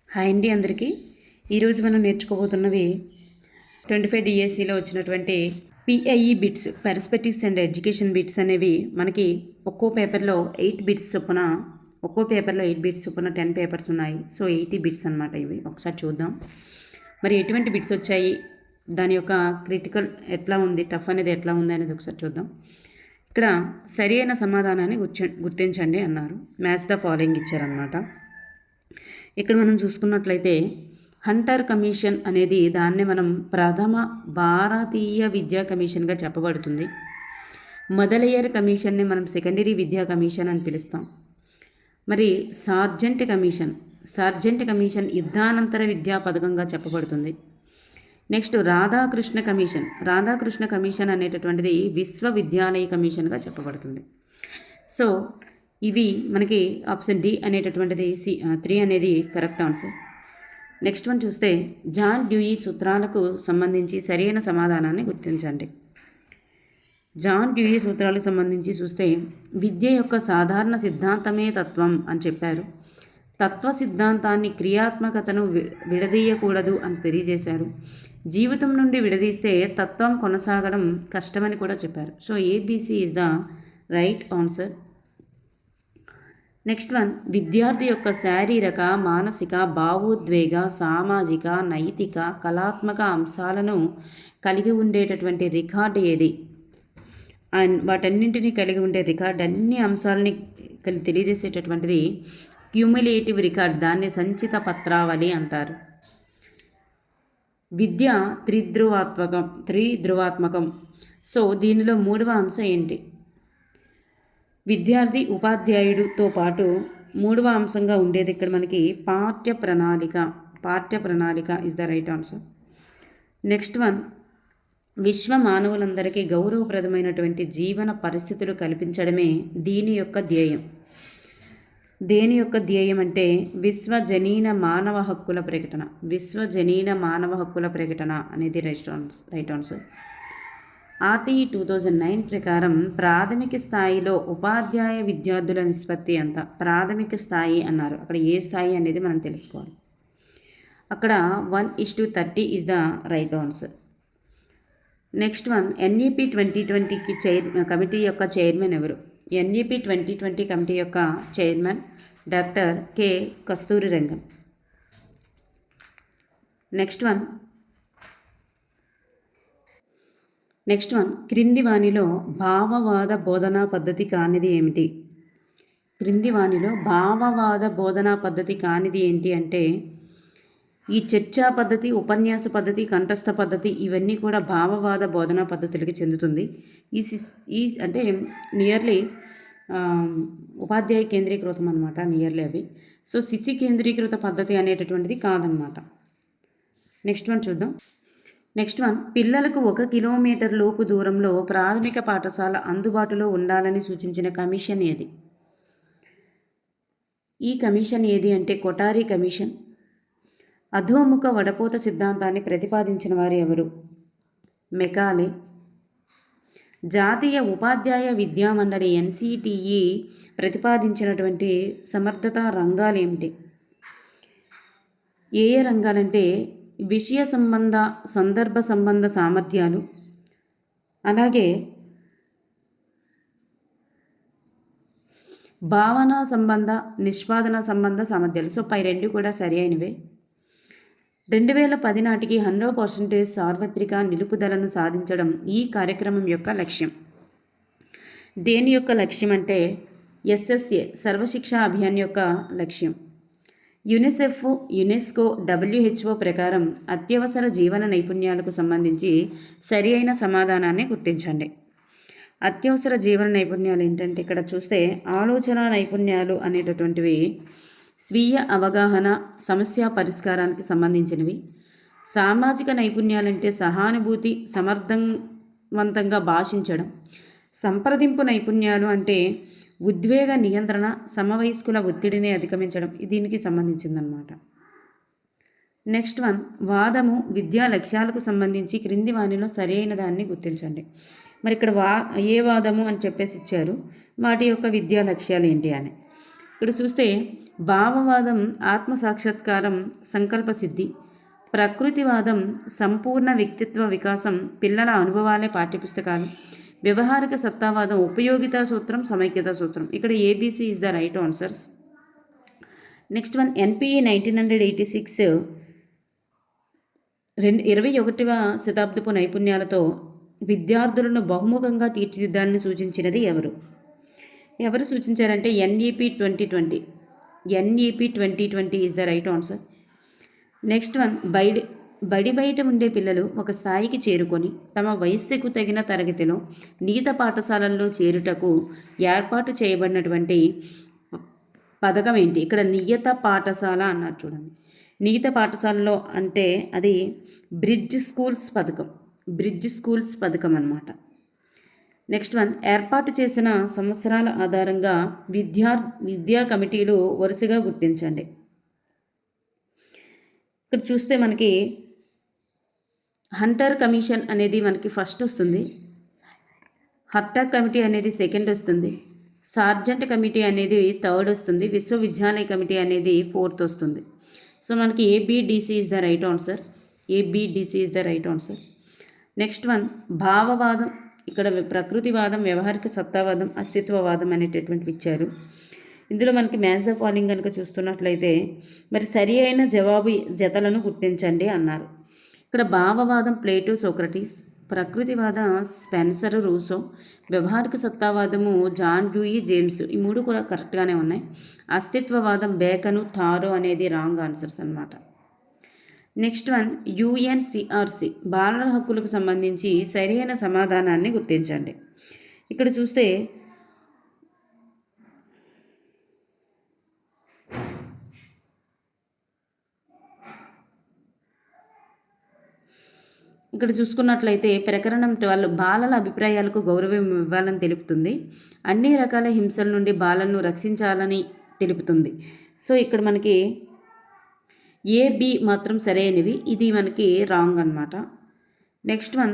Hi అండి అందరికీ. ఈరోజు మనం నేర్చుకోబోతున్నవి 25 డిఎస్సిలో వచ్చినటువంటి PIE bits, perspectives and education bits అనేవి మనకి ఒక్కో పేపర్లో 8 బిట్స్ చొప్పున 10 పేపర్స్ ఉన్నాయి. సో 80 బిట్స్ అనమాట. ఇవి ఒకసారి చూద్దాం మరి ఎటువంటి బిట్స్ వచ్చాయి, దాని యొక్క క్రిటికల్ ఎట్లా ఉంది, టఫ్ అనేది ఎట్లా ఉంది అనేది ఒకసారి చూద్దాం. ఇక్కడ సరి అయిన సమాధానాన్ని గుర్తించండి అన్నారు. మ్యాచ్ ద ఫాలోయింగ్ ఇచ్చారనమాట. ఇక్కడ మనం చూసుకున్నట్లయితే హంటర్ కమిషన్ అనేది దాన్నే మనం ప్రథమ భారతీయ విద్యా కమిషన్గా చెప్పబడుతుంది. మొదలయ్యర్ కమిషన్ని మనం సెకండరీ విద్యా కమిషన్ అని పిలుస్తాం. మరి సార్జెంట్ కమిషన్ యుద్ధానంతర విద్యా పథకంగా చెప్పబడుతుంది. నెక్స్ట్ రాధాకృష్ణ కమిషన్ అనేటటువంటిది విశ్వవిద్యాలయ కమిషన్గా చెప్పబడుతుంది. సో ఇవి మనకి ఆప్షన్ డి అనేటటువంటిది 3 అనేది కరెక్ట్ ఆన్సర్. నెక్స్ట్ వన్ చూస్తే జాన్ డ్యూయి సూత్రాలకు సంబంధించి సరైన సమాధానాన్ని గుర్తించండి. జాన్ డ్యూయి సూత్రాలకు సంబంధించి చూస్తే విద్య యొక్క సాధారణ సిద్ధాంతమే తత్వం అని చెప్పారు. తత్వ సిద్ధాంతాన్ని క్రియాత్మకతను విడదీయకూడదు అని తెలియజేశారు. జీవితం నుండి విడదీస్తే తత్వం కొనసాగడం కష్టమని కూడా చెప్పారు. So ABC is the right answer. Next one విద్యార్థి యొక్క శారీరక, మానసిక, భావోద్వేగ, సామాజిక, నైతిక, కళాత్మక అంశాలను కలిగి ఉండేటటువంటి రికార్డు ఏది? అండ్ వాటన్నింటినీ కలిగి ఉండే రికార్డ్, అన్ని అంశాలని తెలియజేసేటటువంటిది క్యూములేటివ్ రికార్డ్. దాన్ని సంచిత పత్రావళి అంటారు. విద్య త్రిధ్రువాత్మకం. సో దీనిలో 3వ అంశం ఏంటి? విద్యార్థి ఉపాధ్యాయుడితో పాటు 3వ అంశంగా ఉండేది ఇక్కడ మనకి పాఠ్య ప్రణాళిక is the right answer. Next one విశ్వ మానవులందరికీ గౌరవప్రదమైనటువంటి జీవన పరిస్థితులు కల్పించడమే దేని యొక్క ధ్యేయం అంటే విశ్వజనీన మానవ హక్కుల ప్రకటన అనేది రైట్ ఆన్సర్. ఆర్టీఈ 2009 ప్రకారం ప్రాథమిక స్థాయిలో ఉపాధ్యాయ విద్యార్థుల నిష్పత్తి ఎంత? ప్రాథమిక స్థాయి అన్నారు, అక్కడ ఏ స్థాయి అనేది మనం తెలుసుకోవాలి. అక్కడ 1:30 is the right answer. Next one NEP 2020కి కమిటీ యొక్క చైర్మన్ ఎవరు? ఎన్ఈపి 2020 కమిటీ యొక్క chairman doctor K Kasturirangan. Next one క్రింది వానిలో భావవాద బోధనా పద్ధతి కానిది ఏమిటి? ఏంటి అంటే ఈ చర్చా పద్ధతి, ఉపన్యాస పద్ధతి, కంఠస్థ పద్ధతి ఇవన్నీ కూడా భావవాద బోధనా పద్ధతులకి చెందుతుంది. ఈ అంటే నియర్లీ ఉపాధ్యాయ కేంద్రీకృతం అనమాట, నియర్లీ అవి. సో శిశు కేంద్రీకృత పద్ధతి అనేటటువంటిది కాదనమాట. నెక్స్ట్ వన్ పిల్లలకు 1 కిలోమీటర్ లోపు దూరంలో ప్రాథమిక పాఠశాల అందుబాటులో ఉండాలని సూచించిన కమిషన్ ఏది? ఈ కమిషన్ ఏది అంటే కొఠారి కమిషన్. అధోముఖ వడపోత సిద్ధాంతాన్ని ప్రతిపాదించిన వారు ఎవరు? మెకాలే. జాతీయ ఉపాధ్యాయ విద్యా మండలి ఎన్సిటిఈ ప్రతిపాదించినటువంటి సమర్థతా రంగాలు ఏమిటి? ఏ రంగాలంటే విషయ సంబంధ, సందర్భ సంబంధ సామర్థ్యాలు, అలాగే భావన సంబంధ, నిష్పాదన సంబంధ సామర్థ్యాలు. సో పై 2 కూడా సరి అయినవే. 2010 నాటికి 100% సార్వత్రిక నిలుపుదలను సాధించడం ఈ కార్యక్రమం యొక్క లక్ష్యం. దేని యొక్క లక్ష్యం అంటే ఎస్ఎస్ఏ సర్వశిక్షా అభియాన్ యొక్క లక్ష్యం. యునిసెఫ్, యునెస్కో, WHO ప్రకారం అత్యవసర జీవన నైపుణ్యాలకు సంబంధించి సరి అయిన సమాధానాన్ని గుర్తించండి. అత్యవసర జీవన నైపుణ్యాలు ఏంటంటే ఇక్కడ చూస్తే ఆలోచన నైపుణ్యాలు అనేటటువంటివి స్వీయ అవగాహన, సమస్య పరిష్కారానికి సంబంధించినవి. సామాజిక నైపుణ్యాలంటే సహానుభూతి, సమర్థవంతంగా భాషించడం. సంప్రదింపు నైపుణ్యాలు అంటే ఉద్వేగ నియంత్రణ, సమవయస్కుల ఒత్తిడిని అధిగమించడం, దీనికి సంబంధించిందనమాట. నెక్స్ట్ వన్ వాదము, విద్యా లక్ష్యాలకు సంబంధించి క్రింది వానిలో సరైన దాన్ని గుర్తించండి. మరి ఇక్కడ ఏ వాదము అని చెప్పేసి ఇచ్చారు, వాటి యొక్క విద్యా లక్ష్యాలు ఏంటి అని. ఇక్కడ చూస్తే భావవాదం ఆత్మసాక్షాత్కారం, సంకల్ప సిద్ధి. ప్రకృతివాదం సంపూర్ణ వ్యక్తిత్వ వికాసం, పిల్లల అనుభవాలే పాఠ్యపుస్తకాలు. వ్యవహారిక సత్తావాదం ఉపయోగితా సూత్రం, సమైక్యతా సూత్రం. ఇక్కడ ABC is the right answers. Next one NPE 1986 21వ శతాబ్దపు నైపుణ్యాలతో విద్యార్థులను బహుముఖంగా తీర్చిదిద్దాలని సూచించినది ఎవరు? ఎవరు సూచించారంటే NEP 2020. NEP 2020 is the right answer. Next one బడి బయట ఉండే పిల్లలు ఒక స్థాయికి చేరుకొని తమ వయస్సుకు తగిన తరగతిలో నీత పాఠశాలల్లో చేరుటకు ఏర్పాటు చేయబడినటువంటి పథకం ఏంటి? ఇక్కడ నియత పాఠశాల అన్నారు చూడండి. నియత పాఠశాలలో అంటే అది బ్రిడ్జ్ స్కూల్స్ పథకం. బ్రిడ్జ్ స్కూల్స్ పథకం అన్నమాట. నెక్స్ట్ వన్ ఏర్పాటు చేసిన సంవత్సరాల ఆధారంగా విద్యా కమిటీలు వరుసగా గుర్తించండి. ఇక్కడ చూస్తే మనకి హంటర్ కమిషన్ అనేది మనకి ఫస్ట్ వస్తుంది, హట్టాక్ కమిటీ అనేది సెకండ్ వస్తుంది, సార్జెంట్ కమిటీ అనేది థర్డ్ వస్తుంది, విశ్వవిద్యాలయ కమిటీ అనేది ఫోర్త్ వస్తుంది. సో మనకి ABDC is the right answer. ABDC is the right answer. Next one భావవాదం, ఇక్కడ ప్రకృతివాదం, వ్యవహారిక సత్తావాదం, అస్తిత్వవాదం అనేటటువంటివి ఇచ్చారు. ఇందులో మనకి మ్యాచ్ ద ఫాలోయింగ్ కనుక చూస్తున్నట్లయితే మరి సరి అయిన జవాబు జతలను గుర్తించండి అన్నారు. ఇక్కడ భావవాదం ప్లేటో, సోక్రటీస్. ప్రకృతివాదం స్పెన్సర్, రూసో. వ్యవహారిక సత్తావాదము జాన్ డ్యూయి, జేమ్స్. ఈ మూడు కూడా కరెక్ట్గానే ఉన్నాయి. అస్తిత్వవాదం బేకను, థారో అనేది రాంగ్ ఆన్సర్స్ అన్నమాట. నెక్స్ట్ వన్ యుఎన్సిఆర్సి బాలల హక్కులకు సంబంధించి సరైన సమాధానాన్ని గుర్తించండి. ఇక్కడ చూస్తే ఇక్కడ చూసుకున్నట్లయితే ప్రకరణం 12 బాలల అభిప్రాయాలకు గౌరవం ఇవ్వాలని తెలుపుతుంది. అన్ని రకాల హింసల నుండి బాలలను రక్షించాలని తెలుపుతుంది. సో ఇక్కడ మనకి ఏబి మాత్రం సరైనవి, ఇది మనకి రాంగ్ అన్నమాట. నెక్స్ట్ వన్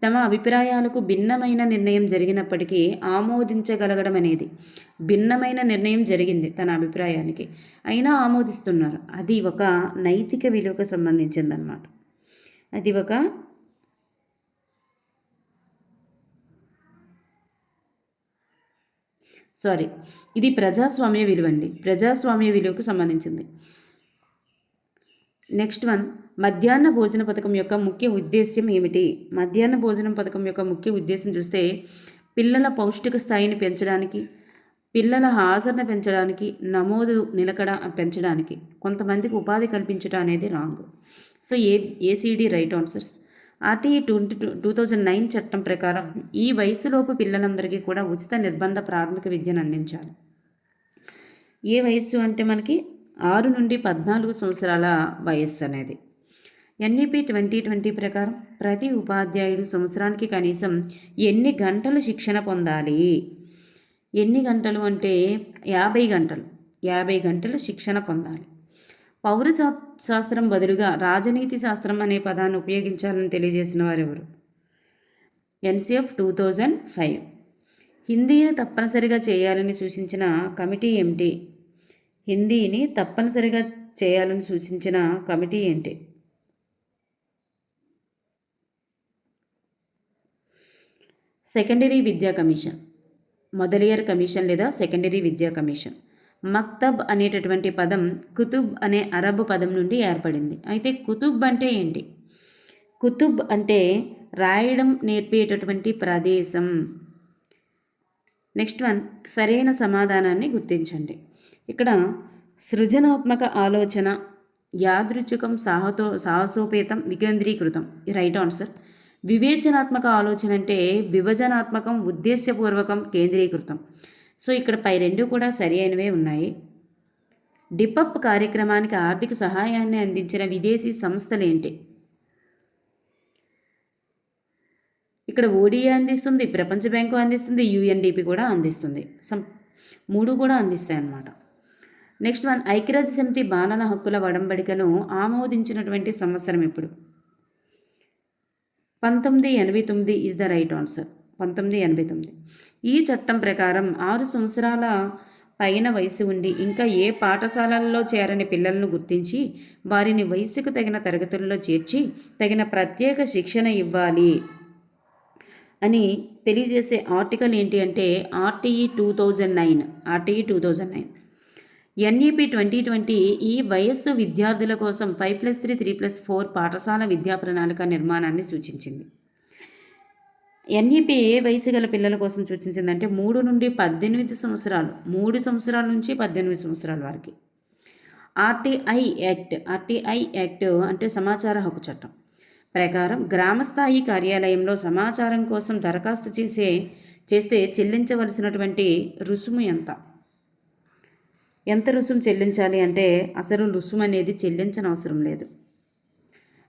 తమ అభిప్రాయాలకు భిన్నమైన నిర్ణయం జరిగినప్పటికీ ఆమోదించగలగడం అనేది. భిన్నమైన నిర్ణయం జరిగింది తన అభిప్రాయానికి, అయినా ఆమోదిస్తున్నారు. అది ఒక నైతిక విలువకు సంబంధించిందన్నమాట. అది ఒక ఇది ప్రజాస్వామ్య విలువ అండి. ప్రజాస్వామ్య విలువకు సంబంధించింది. నెక్స్ట్ వన్ మధ్యాహ్న భోజన పథకం యొక్క ముఖ్య ఉద్దేశ్యం ఏమిటి? మధ్యాహ్న భోజనం పథకం యొక్క ముఖ్య ఉద్దేశం చూస్తే పిల్లల పౌష్టిక స్థాయిని పెంచడానికి, పిల్లల హాజరును పెంచడానికి, నమోదు నిలకడ పెంచడానికి, కొంతమందికి ఉపాధి కల్పించడం అనేది wrong. So ACD right answers. RTE 2009 చట్టం ప్రకారం ఈ వయసులోపు పిల్లలందరికీ కూడా ఉచిత నిర్బంధ ప్రాథమిక విద్యను అందించాలి. ఏ వయస్సు అంటే మనకి 6 నుండి 14 సంవత్సరాల వయస్సు అనేది. ఎన్ఈపి 2020 ప్రకారం ప్రతి ఉపాధ్యాయుడు సంవత్సరానికి కనీసం ఎన్ని గంటలు శిక్షణ పొందాలి? ఎన్ని గంటలు అంటే 50 గంటలు. 50 గంటలు శిక్షణ పొందాలి. పౌర శాస్త్రం బదులుగా రాజనీతి శాస్త్రం అనే పదాన్ని ఉపయోగించాలని తెలియజేసిన వారు ఎవరు? ఎన్సిఎఫ్ 2005. హిందీని తప్పనిసరిగా చేయాలని సూచించిన కమిటీ ఏమిటి? హిందీని తప్పనిసరిగా చేయాలని సూచించిన కమిటీ ఏంటి? సెకండరీ విద్యా కమిషన్, మొదలియర్ కమిషన్ లేదా సెకండరీ విద్యా కమిషన్. మక్తబ్ అనేటటువంటి పదం కుతుబ్ అనే అరబ్ పదం నుండి ఏర్పడింది. అయితే కుతుబ్ అంటే ఏంటి? కుతుబ్ అంటే రాయడం నేర్పేటటువంటి ప్రదేశం. నెక్స్ట్ వన్ సరైన సమాధానాన్ని గుర్తించండి. ఇక్కడ సృజనాత్మక ఆలోచన, యాదృచ్ఛికం, సాహసోపేతం, వికేంద్రీకృతం. Right answer. వివేచనాత్మక ఆలోచన అంటే విభజనాత్మకం, ఉద్దేశపూర్వకం, కేంద్రీకృతం. సో ఇక్కడ పై రెండు కూడా సరి అయినవే ఉన్నాయి. డిపప్ కార్యక్రమానికి ఆర్థిక సహాయాన్ని అందించిన విదేశీ సంస్థలు ఏంటి? ఇక్కడ ఓడిఏ అందిస్తుంది, ప్రపంచ బ్యాంకు అందిస్తుంది, యుఎన్డిపి కూడా అందిస్తుంది. మూడు కూడా అందిస్తాయి అన్నమాట. నెక్స్ట్ వన్ ఐక్యరాజ్య సమితి బాలల హక్కుల ఒడంబడికను ఆమోదించినటువంటి సంవత్సరం ఎప్పుడు? 1989 ఈజ్ ద రైట్ ఆన్సర్. 1989. ఈ చట్టం ప్రకారం 6 సంవత్సరాల పైన వయసు ఉండి ఇంకా ఏ పాఠశాలల్లో చేరని పిల్లలను గుర్తించి వారిని వయసుకు తగిన తరగతుల్లో చేర్చి తగిన ప్రత్యేక శిక్షణ ఇవ్వాలి అని తెలియజేసే ఆర్టికల్ ఏంటి అంటే ఆర్టీఈ 2009 ఎన్ఈపి 2020 ఈ వయస్సు విద్యార్థుల కోసం 5+3 3+4 పాఠశాల విద్యా ప్రణాళిక నిర్మాణాన్ని సూచించింది. ఎన్ఈపి ఏ వయసు గల పిల్లల కోసం సూచించిందంటే 3 నుండి 18 సంవత్సరాలు, 3 సంవత్సరాల నుంచి 18 సంవత్సరాల వరకు. ఆర్టీఐ యాక్ట్ అంటే సమాచార హక్కు చట్టం ప్రకారం గ్రామస్థాయి కార్యాలయంలో సమాచారం కోసం దరఖాస్తు చేస్తే చెల్లించవలసినటువంటి రుసుము ఎంత రుసుము చెల్లించాలి అంటే అసలు రుసుము అనేది చెల్లించనవసరం లేదు.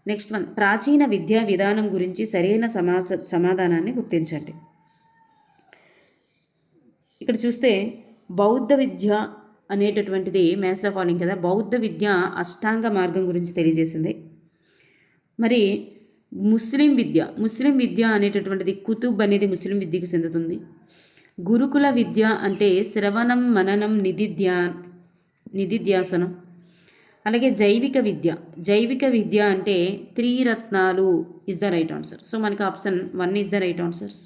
నెక్స్ట్ వన్, ప్రాచీన విద్యా విధానం గురించి సరైన సమాధానాన్ని గుర్తించండి. ఇక్కడ చూస్తే బౌద్ధ విద్య అనేటటువంటిది మ్యాథ్స్ ద ఫాలోయింగ్ కదా. బౌద్ధ విద్య అష్టాంగ మార్గం గురించి తెలియజేసింది. మరి ముస్లిం విద్య అనేటటువంటిది కుతుబ్ అనేది ముస్లిం విద్యకి చెందుతుంది. గురుకుల విద్య అంటే శ్రవణం మననం నిధిధ్యాసనం. అలాగే జైవిక విద్య అంటే త్రిరత్నాలు is the right answer. So మనకి option 1 is the right answers.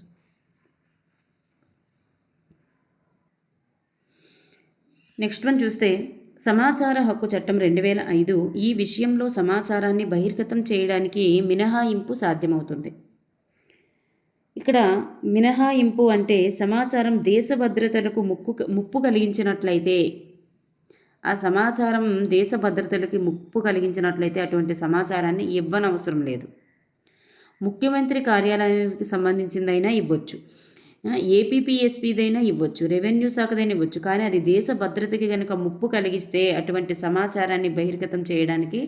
Next one చూస్తే సమాచార హక్కు చట్టం 2005 ఈ విషయంలో సమాచారాన్ని బహిర్గతం చేయడానికి మినహాయింపు సాధ్యమవుతుంది. ఇక్కడ మినహాయింపు అంటే సమాచారం దేశ భద్రతలకు ముప్పు కలిగించినట్లయితే, ఆ సమాచారం దేశ భద్రతలకి ముప్పు కలిగించినట్లయితే అటువంటి సమాచారాన్ని ఇవ్వనవసరం లేదు. ముఖ్యమంత్రి కార్యాలయానికి సంబంధించిందైనా ఇవ్వచ్చు, ఏపీపీఎస్పీదైనా ఇవ్వచ్చు, రెవెన్యూ శాఖదైనా ఇవ్వచ్చు. కానీ అది దేశ భద్రతకి కనుక ముప్పు కలిగిస్తే అటువంటి సమాచారాన్ని బహిర్గతం చేయడానికి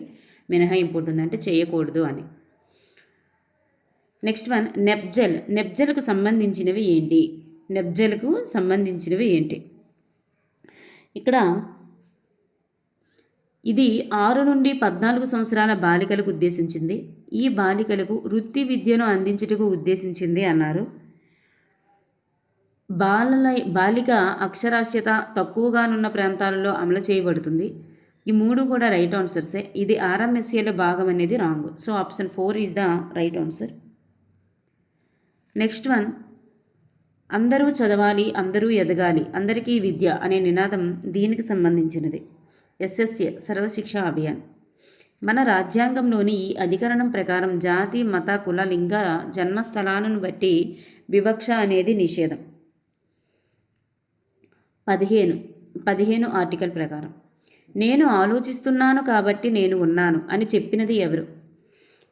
మినహాయింపు ఉంటుంది, అంటే చేయకూడదు అని. నెక్స్ట్ వన్, నెప్జల్కు సంబంధించినవి ఏంటి? ఇక్కడ ఇది 6 నుండి 14 సంవత్సరాల బాలికలకు ఉద్దేశించింది. ఈ బాలికలకు వృత్తి విద్యను అందించుటకు ఉద్దేశించింది అన్నారు. బాలిక అక్షరాస్యత తక్కువగానున్న ప్రాంతాలలో అమలు చేయబడుతుంది. ఈ 3 కూడా రైట్ ఆన్సర్సే. ఇది ఆర్ఎంఎస్ఏలో భాగం అనేది wrong. So option 4 is the right answer. Next one, అందరూ చదవాలి, అందరూ ఎదగాలి, అందరికీ విద్య అనే నినాదం దీనికి సంబంధించినది. ఎస్ఎస్ఏ సర్వశిక్ష అభియాన్. మన రాజ్యాంగంలోని ఈ అధికరణం ప్రకారం జాతి, మత, కుల, లింగ, జన్మస్థలాలను బట్టి వివక్ష అనేది నిషేధం. 15 ఆర్టికల్ ప్రకారం నేను ఆలోచిస్తున్నాను కాబట్టి నేను ఉన్నాను అని చెప్పినది ఎవరు?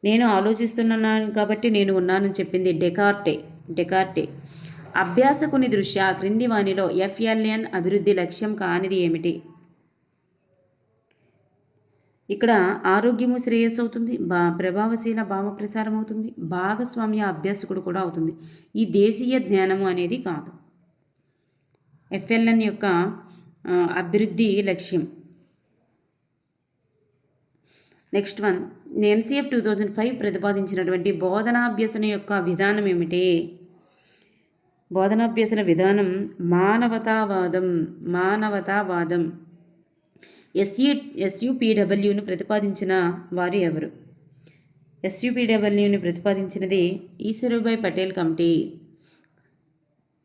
నేను ఆలోచిస్తున్నాను కాబట్టి నేను ఉన్నానని చెప్పింది డెకార్టే. అభ్యాసకుని దృష్ట్యా క్రింది వానిలో FLN అభివృద్ధి లక్ష్యం కానిది ఏమిటి? ఇక్కడ ఆరోగ్యము శ్రేయస్సు అవుతుంది, ప్రభావశీల భావ ప్రసారం అవుతుంది, భాగస్వామ్య అభ్యాసకుడు కూడా అవుతుంది. ఈ దేశీయ జ్ఞానము అనేది కాదు. FLN యొక్క అభివృద్ధి లక్ష్యం. నెక్స్ట్ వన్, NCF 2005 ప్రతిపాదించినటువంటి బోధనాభ్యసన యొక్క విధానం ఏమిటి? బోధనాభ్యసన విధానం మానవతావాదం. SUPWను ప్రతిపాదించిన వారు ఎవరు? SUPWని ప్రతిపాదించినది ఈశ్వరుభాయ్ పటేల్ కమిటీ.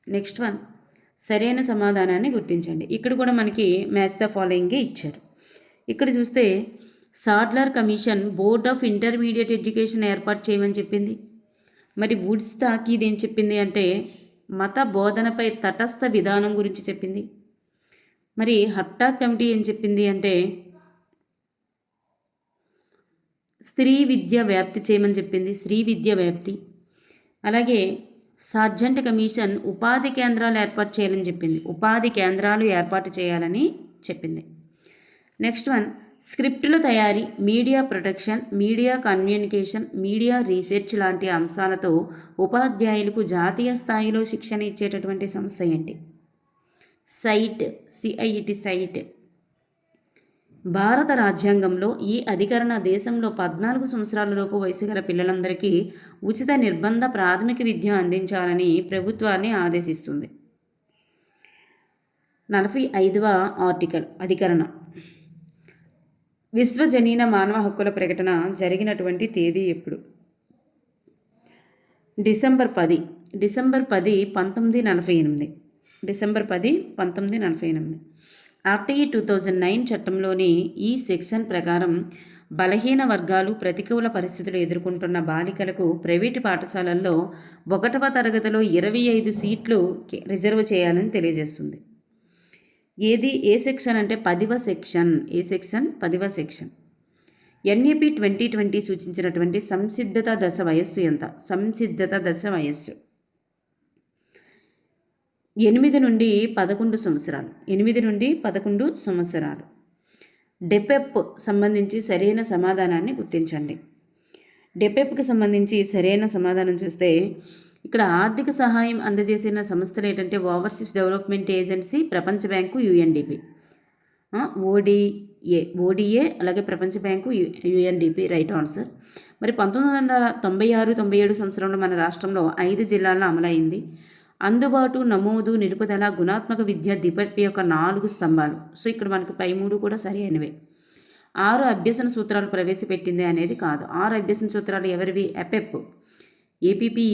నెక్స్ట్ వన్, సరైన సమాధానాన్ని గుర్తించండి. ఇక్కడ కూడా మనకి మ్యాచ్ ద ఫాలోయింగే ఇచ్చారు. ఇక్కడ చూస్తే Sadler commission board of intermediate education ఏర్పాటు చేయమని చెప్పింది. మరి వుడ్స్ తాకీద్ ఏం చెప్పింది అంటే మత బోధనపై తటస్థ విధానం గురించి చెప్పింది. మరి హట్టాక్ కమిటీ ఏం చెప్పింది అంటే స్త్రీ విద్య వ్యాప్తి చేయమని చెప్పింది, స్త్రీ విద్య వ్యాప్తి. అలాగే సార్జెంట్ కమిషన్ ఉపాధి కేంద్రాలు ఏర్పాటు చేయాలని చెప్పింది, ఉపాధి కేంద్రాలు ఏర్పాటు చేయాలని చెప్పింది. నెక్స్ట్ వన్, స్క్రిప్టుల తయారీ, media protection, media communication, media research లాంటి అంశాలతో ఉపాధ్యాయులకు జాతీయ స్థాయిలో శిక్షణ ఇచ్చేటటువంటి సంస్థ ఏంటి? CIT. భారత రాజ్యాంగంలో ఈ అధికరణ దేశంలో 14 సంవత్సరాలలోపు వయసు గల పిల్లలందరికీ ఉచిత నిర్బంధ ప్రాథమిక విద్య అందించాలని ప్రభుత్వాన్ని ఆదేశిస్తుంది. 45వ ఆర్టికల్ అధికరణ. విశ్వజనీన మానవ హక్కుల ప్రకటన జరిగినటువంటి తేదీ ఎప్పుడు? డిసెంబర్ 10 1948. డిసెంబర్ 10 1948. ఆర్టీఈ 2009 చట్టంలోని ఈ సెక్షన్ ప్రకారం బలహీన వర్గాలు ప్రతికూల పరిస్థితులు ఎదుర్కొంటున్న బాలికలకు ప్రైవేటు పాఠశాలల్లో 1వ తరగతిలో 25 సీట్లు రిజర్వ్ చేయాలని తెలియజేస్తుంది. ఏ సెక్షన్ అంటే 10వ సెక్షన్. ఏ సెక్షన్? 10వ సెక్షన్. ఎన్ఏపి 2020 సూచించినటువంటి సంసిద్ధత దశ వయస్సు ఎంత? సంసిద్ధత దశ వయస్సు 8 నుండి 11 సంవత్సరాలు. 8 నుండి 11 సంవత్సరాలు. డెపెప్ సంబంధించి సరైన సమాధానాన్ని గుర్తించండి. డెపెప్కి సంబంధించి సరైన సమాధానం చూస్తే ఇక్కడ ఆర్థిక సహాయం అందజేసిన సంస్థలు ఏంటంటే ఓవర్సీస్ డెవలప్మెంట్ ఏజెన్సీ, ప్రపంచ బ్యాంకు, యుఎన్డిపి. ఓడిఏ అలాగే ప్రపంచ బ్యాంకు, యుఎన్డిపి రైట్ ఆన్సర్. మరి 1996-97 సంవత్సరంలో మన రాష్ట్రంలో 5 జిల్లాల్లో అమలైంది. అందుబాటు, నమోదు, నిలుపుదల, గుణాత్మక విద్య దిపట్టి యొక్క 4 స్తంభాలు. సో ఇక్కడ మనకు పై 3 కూడా సరి అయినవే. 6 అభ్యసన సూత్రాలు ప్రవేశపెట్టింది అనేది కాదు. 6 అభ్యసన సూత్రాలు ఎవరివి? ఎపెప్, ఏపీపీ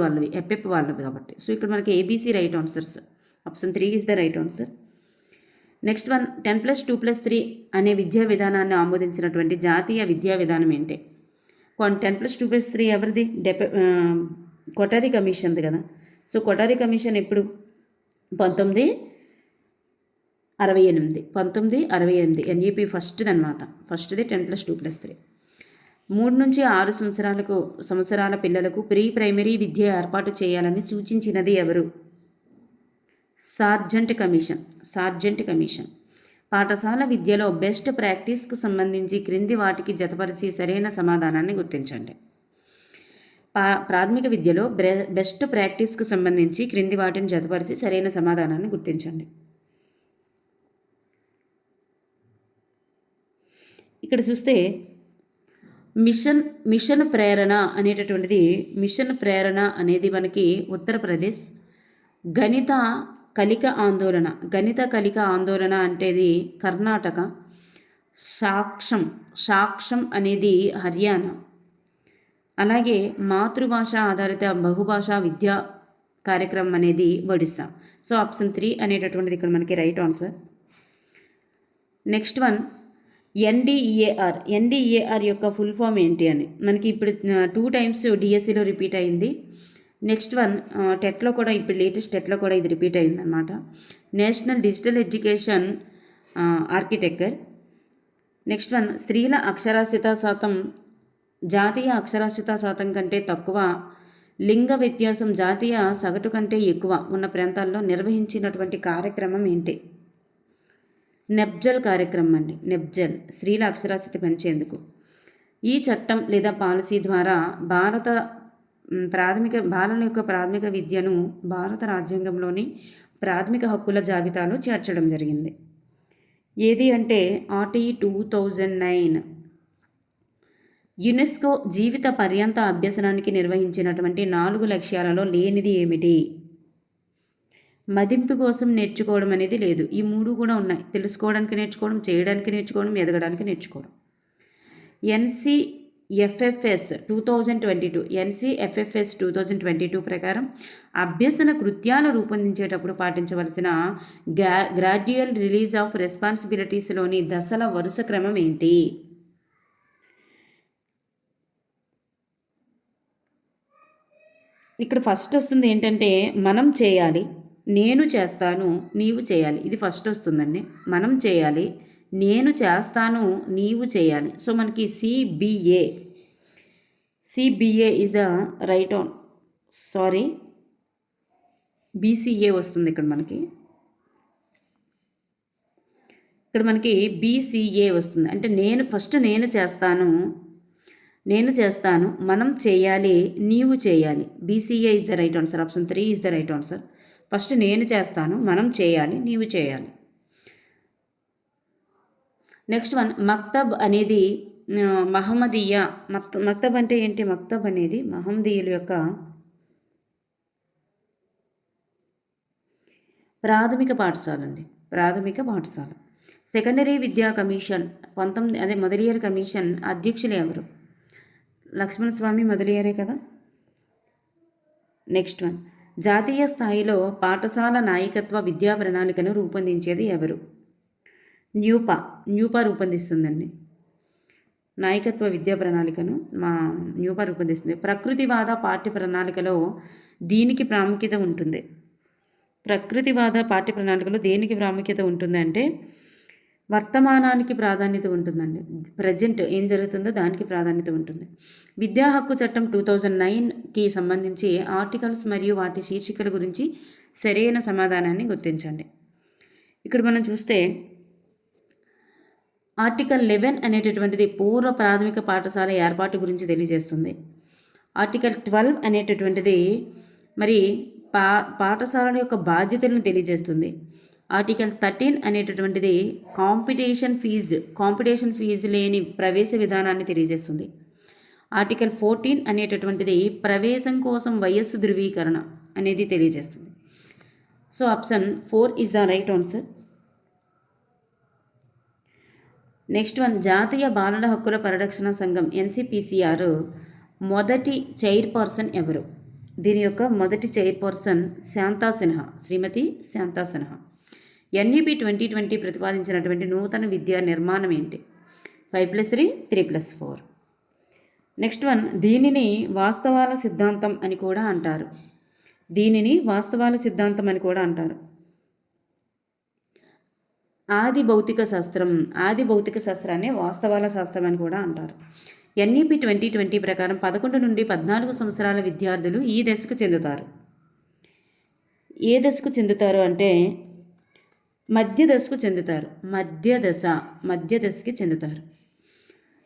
వాళ్ళవి, ఎపెప్ వాళ్ళవి కాబట్టి. సో ఇక్కడ మనకి ABC right answers. Option 3 is the right answer. Next one, 10+2+3 అనే విద్యా విధానాన్ని ఆమోదించినటువంటి జాతీయ విద్యా విధానం ఏంటి? 10+2+3 ఎవరిది? కొటారి కమిషన్ది కదా. సో కొటారి కమిషన్ ఎప్పుడు? 1968. ఎన్ఈపి ఫస్ట్ది అనమాట. ఫస్ట్ది 10+2+3. 3 నుంచి 6 సంవత్సరాల పిల్లలకు ప్రీ ప్రైమరీ విద్య ఏర్పాటు చేయాలని సూచించినది ఎవరు? Sargent commission. పాఠశాల విద్యలో బెస్ట్ ప్రాక్టీస్కు సంబంధించి క్రింది వాటికి జతపరిచి సరైన సమాధానాన్ని గుర్తించండి. ప్రాథమిక విద్యలో బెస్ట్ ప్రాక్టీస్కు సంబంధించి క్రింది వాటిని జతపరిచి సరైన సమాధానాన్ని గుర్తించండి. ఇక్కడ చూస్తే మిషన్ ప్రేరణ అనేది మనకి ఉత్తరప్రదేశ్. గణిత కలిక ఆందోళన అంటేది కర్ణాటక. సాక్ష్యం అనేది హర్యానా. అలాగే మాతృభాష ఆధారిత బహుభాషా విద్యా కార్యక్రమం అనేది ఒడిస్సా. సో ఆప్షన్ 3 అనేటటువంటిది ఇక్కడ మనకి రైట్ ఆన్సర్. నెక్స్ట్ వన్, ఎన్డీఏఆర్ యొక్క ఫుల్ ఫామ్ ఏంటి అని మనకి ఇప్పుడు 2 times డిఎస్సిలో రిపీట్ అయింది. నెక్స్ట్ వన్, టెట్లో కూడా ఇప్పుడు లేటెస్ట్ టెట్లో కూడా ఇది రిపీట్ అయింది అనమాట. National digital education architecture. Next one, స్త్రీల అక్షరాస్యత శాతం జాతీయ అక్షరాస్యత శాతం కంటే తక్కువ, లింగ వ్యత్యాసం జాతీయ సగటు కంటే ఎక్కువ ఉన్న ప్రాంతాల్లో నిర్వహించినటువంటి కార్యక్రమం ఏంటి? నెప్జల్ కార్యక్రమం అండి. నెప్జల్ స్త్రీల అక్షరాస్యత పెంచేందుకు. ఈ చట్టం లేదా పాలసీ ద్వారా బాలల యొక్క ప్రాథమిక విద్యను భారత రాజ్యాంగంలోని ప్రాథమిక హక్కుల జాబితాలో చేర్చడం జరిగింది. ఏది అంటే ఆర్టీఈ 2009. యునెస్కో జీవిత పర్యంత అభ్యసనానికి నిర్వహించినటువంటి 4 లక్ష్యాలలో లేనిది ఏమిటి? మదింపు కోసం నేర్చుకోవడం అనేది లేదు. ఈ 3 కూడా ఉన్నాయి. తెలుసుకోవడానికి నేర్చుకోవడం, చేయడానికి నేర్చుకోవడం, ఎదగడానికి నేర్చుకోవడం. ఎన్సిఎఫ్ఎఫ్ఎస్ 2022 ప్రకారం అభ్యసన కృత్యాలు రూపొందించేటప్పుడు పాటించవలసిన గ్రాడ్యువల్ రిలీజ్ ఆఫ్ రెస్పాన్సిబిలిటీస్లోని దశల వరుస క్రమం ఏంటి? ఇక్కడ ఫస్ట్ వస్తుంది ఏంటంటే మనం చేయాలి, నేను చేస్తాను, నీవు చేయాలి. ఇది ఫస్ట్ వస్తుందండి. మనం చేయాలి, నేను చేస్తాను, నీవు చేయాలి. సో మనకి CBA is the right on BCA వస్తుంది ఇక్కడ మనకి బీసీఏ వస్తుంది. అంటే నేను చేస్తాను, మనం చేయాలి, నీవు చేయాలి. BCA is the right answer. Option 3 is the right answer. First నేను చేస్తాను, మనం చేయాలి, నీవు చేయాలి. నెక్స్ట్ వన్, మక్తబ్ అనేది మహమ్మదీయ. మక్తబ్ అంటే ఏంటి? మక్తబ్ అనేది మహమ్మదీయుల యొక్క ప్రాథమిక పాఠశాల అండి, ప్రాథమిక పాఠశాల. సెకండరీ విద్యా కమిషన్ మొదలియార్ కమిషన్ అధ్యక్షులు ఎవరు? లక్ష్మణ స్వామి మొదలియారే కదా. నెక్స్ట్ వన్, జాతీయ స్థాయిలో పాఠశాల నాయకత్వ విద్యా ప్రణాళికను రూపొందించేది ఎవరు? న్యూపా రూపొందిస్తుందండి. నాయకత్వ విద్యా ప్రణాళికను న్యూపా రూపొందిస్తుంది. ప్రకృతివాద పాఠ్య ప్రణాళికలో దీనికి ప్రాముఖ్యత ఉంటుంది. ప్రకృతివాద పాఠ్య ప్రణాళికలో దేనికి ప్రాముఖ్యత ఉంటుందంటే వర్తమానానికి ప్రాధాన్యత ఉంటుందండి. ప్రజెంట్ ఏం జరుగుతుందో దానికి ప్రాధాన్యత ఉంటుంది. విద్యా హక్కు చట్టం 2009కి సంబంధించి ఆర్టికల్స్ మరియు వాటి శీర్షికల గురించి సరైన సమాధానాన్ని గుర్తించండి. ఇక్కడ మనం చూస్తే ఆర్టికల్ 11 అనేటటువంటిది పూర్వ ప్రాథమిక పాఠశాల ఏర్పాటు గురించి తెలియజేస్తుంది. ఆర్టికల్ 12 అనేటటువంటిది మరి పాఠశాలల యొక్క బాధ్యతలను తెలియజేస్తుంది. ఆర్టికల్ 13 అనేటటువంటిది కాంపిటీషన్ ఫీజు లేని ప్రవేశ విధానాన్ని తెలియజేస్తుంది. ఆర్టికల్ 14 అనేటటువంటిది ప్రవేశం కోసం వయస్సు ధృవీకరణ అనేది తెలియజేస్తుంది. So option 4 is the right answer. Next one, జాతీయ బాలల హక్కుల పరిరక్షణ సంఘం NCPCR మొదటి చైర్పర్సన్ ఎవరు? దీని యొక్క మొదటి చైర్పర్సన్ శ్రీమతి శాంతా సిన్హా. NEP 2020 ప్రతిపాదించినటువంటి నూతన విద్యా నిర్మాణం ఏంటి? 5+3 3+4. నెక్స్ట్ వన్, దీనిని వాస్తవాల సిద్ధాంతం అని కూడా అంటారు. ఆది భౌతిక శాస్త్రాన్ని వాస్తవాల శాస్త్రం అని కూడా అంటారు. NEP 2020 ప్రకారం 11 నుండి 14 సంవత్సరాల విద్యార్థులు ఈ దశకు చెందుతారు. ఏ దశకు చెందుతారు అంటే మధ్య దశకి చెందుతారు.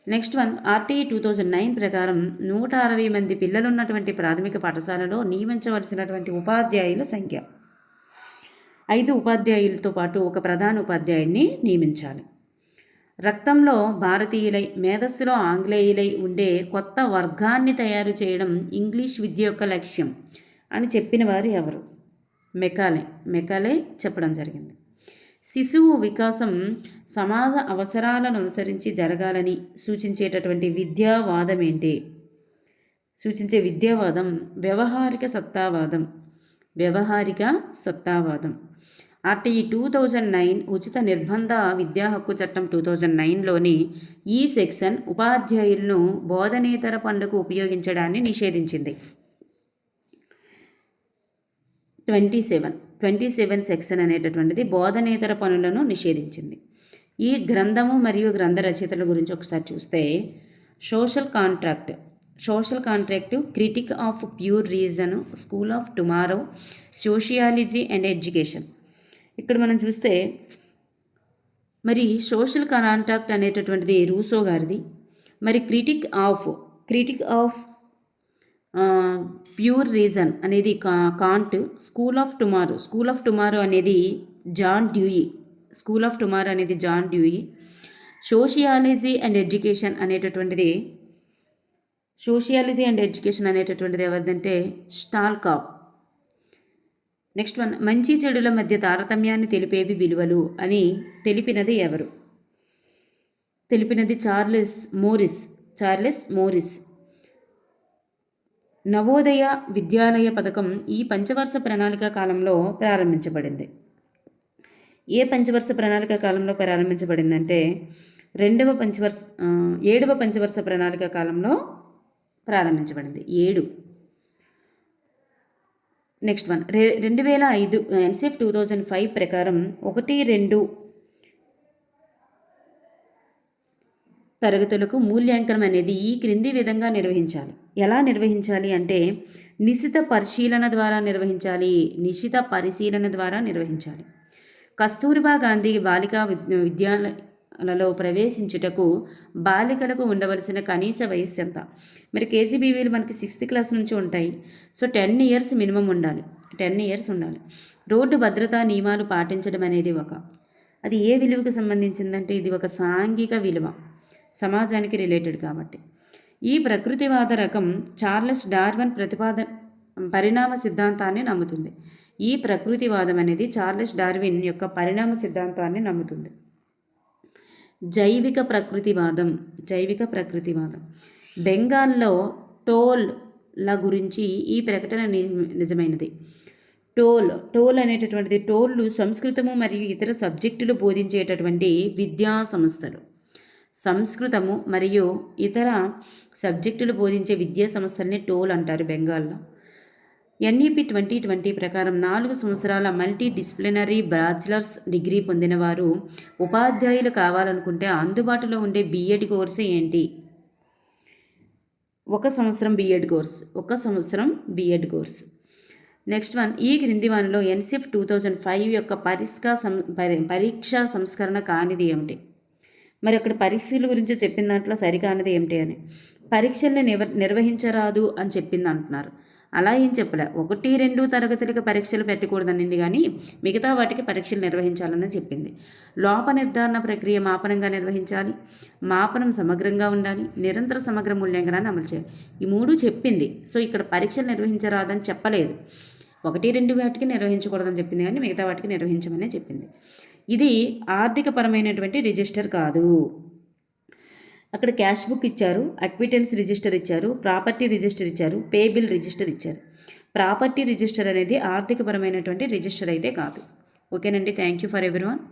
నెక్స్ట్ వన్, RTE 2009 ప్రకారం 160 మంది పిల్లలున్నటువంటి ప్రాథమిక పాఠశాలలో నియమించవలసినటువంటి ఉపాధ్యాయుల సంఖ్య 5 ఉపాధ్యాయులతో పాటు ఒక ప్రధాన ఉపాధ్యాయుడిని నియమించాలి. రక్తంలో భారతీయులై మేధస్సులో ఆంగ్లేయులై ఉండే కొత్త వర్గాన్ని తయారు చేయడం ఇంగ్లీష్ విద్య యొక్క లక్ష్యం అని చెప్పిన వారు ఎవరు? మెకాలే చెప్పడం జరిగింది. శిశువు వికాసం సమాజ అవసరాలను అనుసరించి జరగాలని సూచించేటటువంటి విద్యావాదం ఏంటి? వ్యవహారిక సత్తావాదం. RTE 2009 ఉచిత నిర్బంధ విద్యా హక్కు చట్టం 2009లోని ఈ సెక్షన్ ఉపాధ్యాయులను బోధనేతర పనులకు ఉపయోగించడాన్ని నిషేధించింది. 27 సెక్షన్ అనేటటువంటిది బోధనేతర పనులను నిషేధించింది. ఈ గ్రంథము మరియు గ్రంథ రచయితల గురించి ఒకసారి చూస్తే social contract, critic of pure reason, school of tomorrow, sociology and education. ఇక్కడ మనం చూస్తే మరి సోషల్ కాంట్రాక్ట్ అనేటటువంటిది రూసో గారిది. మరి క్రిటిక్ ఆఫ్ ప్యూర్ రీజన్ అనేది కాంట్. స్కూల్ ఆఫ్ టుమారో అనేది John Dewey. Sociology and education అనేటటువంటిది ఎవరిదంటే స్టాల్కాప్. నెక్స్ట్ వన్, మంచి చెడుల మధ్య తారతమ్యాన్ని తెలిపేవి విలువలు అని తెలిపినది ఎవరు? Charles Morris. నవోదయ విద్యాలయ పథకం ఈ పంచవర్ష ప్రణాళిక కాలంలో ప్రారంభించబడింది. ఏ పంచవర్ష ప్రణాళిక కాలంలో ప్రారంభించబడిందంటే 7వ పంచవర్ష ప్రణాళిక కాలంలో ప్రారంభించబడింది. 7. నెక్స్ట్ వన్, 2005 NCF 2005 ప్రకారం 1-2 తరగతులకు మూల్యాంకనం అనేది ఈ క్రింది విధంగా నిర్వహించాలి. ఎలా నిర్వహించాలి అంటే నిశిత పరిశీలన ద్వారా నిర్వహించాలి. కస్తూరిబా గాంధీ బాలికా విద్యాలయాలలో ప్రవేశించుటకు బాలికలకు ఉండవలసిన కనీస వయస్సు ఎంత? మరి KGBVలు మనకి 6th క్లాస్ నుంచి ఉంటాయి. సో 10 years మినిమం ఉండాలి. రోడ్డు భద్రతా నియమాలు పాటించడం అనేది అది ఏ విలువకు సంబంధించిందంటే ఇది ఒక సాంఘిక విలువ, సమాజానికి రిలేటెడ్ కాబట్టి. ఈ ప్రకృతివాద రకం చార్లెస్ డార్విన్ పరిణామ సిద్ధాంతాన్ని నమ్ముతుంది. ఈ ప్రకృతివాదం అనేది చార్లెస్ డార్విన్ యొక్క పరిణామ సిద్ధాంతాన్ని నమ్ముతుంది. జైవిక ప్రకృతివాదం బెంగాల్లో టోల్ల గురించి ఈ ప్రకటన నిజమైనది. టోల్ అనేటటువంటిది టోళ్ళు సంస్కృతము మరియు ఇతర సబ్జెక్టులు బోధించేటటువంటి విద్యా సంస్థలు. సంస్కృతము మరియు ఇతర సబ్జెక్టులు బోధించే విద్యా సంస్థల్ని టోల్ అంటారు బెంగాల్లో. NEP 2020 ప్రకారం 4 సంవత్సరాల మల్టీ డిసిప్లినరీ బ్యాచిలర్స్ డిగ్రీ పొందిన వారు ఉపాధ్యాయులు కావాలనుకుంటే అందుబాటులో ఉండే బీఎడ్ కోర్సు ఏంటి? 1 సంవత్సరం బీఎడ్ కోర్సు. నెక్స్ట్ వన్, ఈ క్రింది వానిలో NCERT 2005 యొక్క పరీక్షా సంస్కరణ కానిది ఏమిటి? మరి అక్కడ పరీక్షల గురించి చెప్పిన దాంట్లో సరికానిది ఏమిటి అని, పరీక్షల్ని నిర్వహించరాదు అని చెప్పింది అంటున్నారు. అలా ఏం చెప్పలే, 1, 2 తరగతులకి పరీక్షలు పెట్టకూడదనింది, కానీ మిగతా వాటికి పరీక్షలు నిర్వహించాలని చెప్పింది. లోప నిర్ధారణ ప్రక్రియ మాపనంగా నిర్వహించాలి, మాపనం సమగ్రంగా ఉండాలి, నిరంతర సమగ్ర మూల్యాంకనాన్ని అమలు చేయాలి. ఈ 3 చెప్పింది. సో ఇక్కడ పరీక్షలు నిర్వహించరాదని చెప్పలేదు. 1, 2 వాటికి నిర్వహించకూడదని చెప్పింది, కానీ మిగతా వాటికి నిర్వహించమనే చెప్పింది. ఇది ఆర్థికపరమైనటువంటి రిజిస్టర్ కాదు. అక్కడ క్యాష్ బుక్ ఇచ్చారు, అక్విటెన్స్ రిజిస్టర్ ఇచ్చారు, ప్రాపర్టీ రిజిస్టర్ ఇచ్చారు, పే బిల్ రిజిస్టర్ ఇచ్చారు. ప్రాపర్టీ రిజిస్టర్ అనేది ఆర్థికపరమైనటువంటి రిజిస్టర్ అయితే కాదు. ఓకేనండి. Thank you for everyone.